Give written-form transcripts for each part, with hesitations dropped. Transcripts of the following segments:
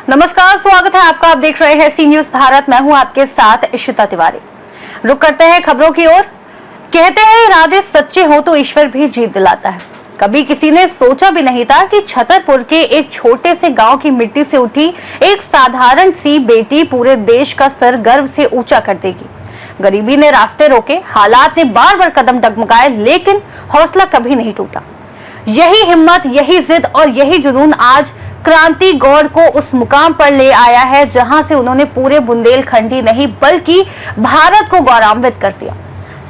नमस्कार, स्वागत है आपका। आप देख रहे हैं सी न्यूज भारत। मैं हूं आपके साथ इशिता तिवारी। रुक करते हैं खबरों की ओर। कहते हैं इरादे सच्चे हो तो ईश्वर भी जीत दिलाता है। कभी किसी ने सोचा भी नहीं था कि छतरपुर के एक छोटे से गांव की मिट्टी से उठी एक साधारण सी बेटी पूरे देश का सर गर्व से ऊंचा कर देगी। गरीबी ने रास्ते रोके, हालात ने बार बार कदम डगमगाए, लेकिन हौसला कभी नहीं टूटा। यही हिम्मत, यही जिद और यही जुनून आज क्रांति गौड़ को उस मुकाम पर ले आया है जहां से उन्होंने पूरे बुंदेलखंड ही नहीं बल्कि भारत को गौरवान्वित कर दिया।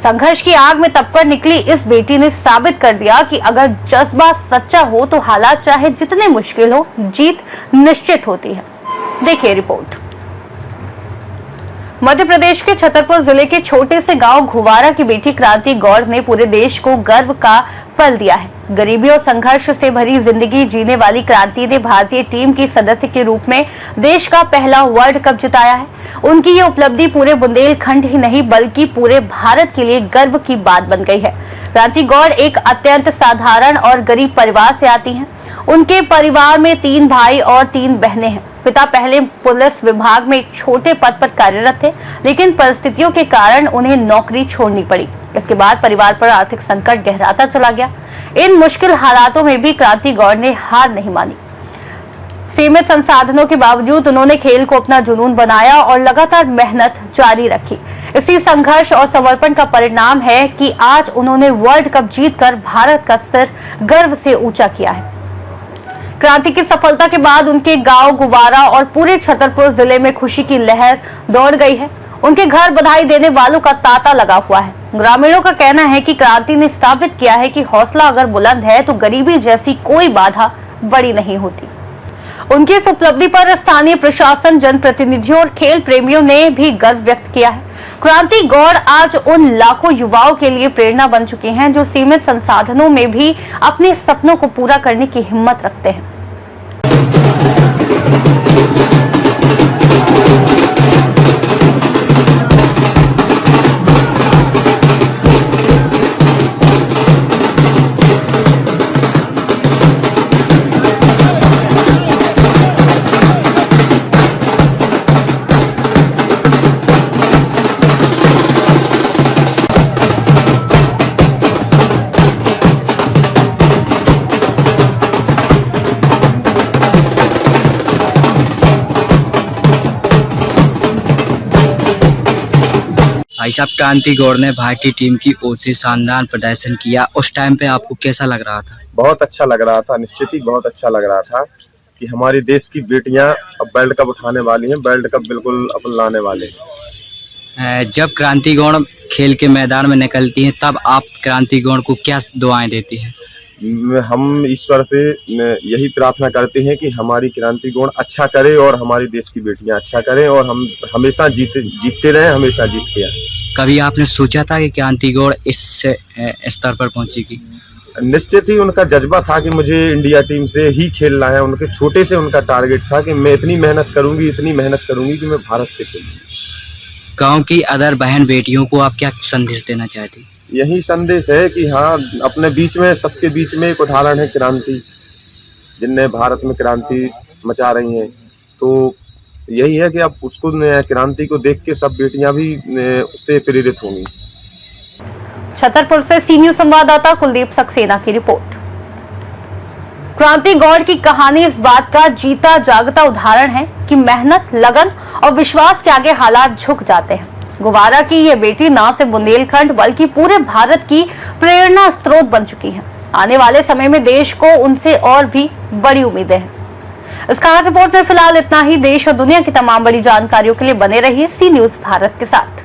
संघर्ष की आग में तपकर निकली इस बेटी ने साबित कर दिया कि अगर जज्बा सच्चा हो तो हालात चाहे जितने मुश्किल हो, जीत निश्चित होती है। देखिए रिपोर्ट। मध्य प्रदेश के छतरपुर जिले के छोटे से गांव घुवारा की बेटी क्रांति गौड़ ने पूरे देश को गर्व का पल दिया है। गरीबी और संघर्ष से भरी जिंदगी जीने वाली क्रांति ने भारतीय टीम की सदस्य के रूप में देश का पहला वर्ल्ड कप जिताया है। उनकी ये उपलब्धि पूरे बुंदेलखंड ही नहीं बल्कि पूरे भारत के लिए गर्व की बात बन गई है। क्रांति गौड़ एक अत्यंत साधारण और गरीब परिवार से आती हैं। उनके परिवार में 3 भाई और 3 बहनें हैं। पिता पहले पुलिस विभाग में एक छोटे पद पर कार्यरत थे, लेकिन परिस्थितियों के कारण उन्हें नौकरी छोड़नी पड़ी। इसके बाद परिवार पर आर्थिक संकट गहराता चला गया। इन मुश्किल हालातों में भी क्रांति गौड़ ने हार नहीं मानी। सीमित संसाधनों के बावजूद उन्होंने खेल को अपना जुनून बनाया और लगातार मेहनत जारी रखी। इसी संघर्ष और समर्पण का परिणाम है कि आज उन्होंने वर्ल्ड कप जीतकर भारत का सिर गर्व से ऊंचा किया है। क्रांति की सफलता के बाद उनके गांव घुवारा और पूरे छतरपुर जिले में खुशी की लहर दौड़ गई है। उनके घर बधाई देने वालों का तांता लगा हुआ है। ग्रामीणों का कहना है कि क्रांति ने साबित किया है कि हौसला अगर बुलंद है तो गरीबी जैसी कोई बाधा बड़ी नहीं होती। उनकी इस उपलब्धि पर स्थानीय प्रशासन, जनप्रतिनिधियों और खेल प्रेमियों ने भी गर्व व्यक्त किया है। क्रांति गौड़ आज उन लाखों युवाओं के लिए प्रेरणा बन चुके हैं जो सीमित संसाधनों में भी अपने सपनों को पूरा करने की हिम्मत रखते हैं। भाई साहब, क्रांति गौड़ ने भारतीय टीम की ओर से शानदार प्रदर्शन किया। उस टाइम पे आपको कैसा लग रहा था? बहुत अच्छा लग रहा था, निश्चित ही बहुत अच्छा लग रहा था कि हमारी देश की बेटियां अब वर्ल्ड कप उठाने वाली हैं। वर्ल्ड कप बिल्कुल अपन लाने वाले हैं। जब क्रांति गौड़ खेल के मैदान में निकलती हैं तब आप क्रांति गौड़ को क्या दुआएं देती हैं? हम ईश्वर से यही प्रार्थना करते हैं कि हमारी क्रांति गौड़ अच्छा करे और हमारी देश की बेटियां अच्छा करें और हम हमेशा जीतते रहें, हमेशा जीत के आए। कभी आपने सोचा था कि क्रांति गौड़ इस स्तर पर पहुंचेगी? निश्चित ही उनका जज्बा था कि मुझे इंडिया टीम से ही खेलना है। उनके छोटे से उनका टारगेट था कि मैं इतनी मेहनत करूंगी कि मैं भारत से खेलूंगी। गाँव की अदर बहन बेटियों को आप क्या संदेश देना चाहती? यही संदेश है कि हाँ, अपने बीच में, सबके बीच में एक उदाहरण है क्रांति, जिनने भारत में क्रांति मचा रही हैं। तो यही है कि अब उसको, क्रांति को देख के सब बेटियां भी उससे प्रेरित होंगी। छतरपुर से सी न्यूज संवाददाता कुलदीप सक्सेना की रिपोर्ट। क्रांति गौड़ की कहानी इस बात का जीता जागता उदाहरण है कि मेहनत, लगन और विश्वास के आगे हालात झुक जाते हैं। घुवारा की ये बेटी न सिर्फ बुंदेलखंड बल्कि पूरे भारत की प्रेरणा स्रोत बन चुकी है। आने वाले समय में देश को उनसे और भी बड़ी उम्मीदें हैं। इस खास रिपोर्ट में फिलहाल इतना ही। देश और दुनिया की तमाम बड़ी जानकारियों के लिए बने रहिए सी न्यूज भारत के साथ।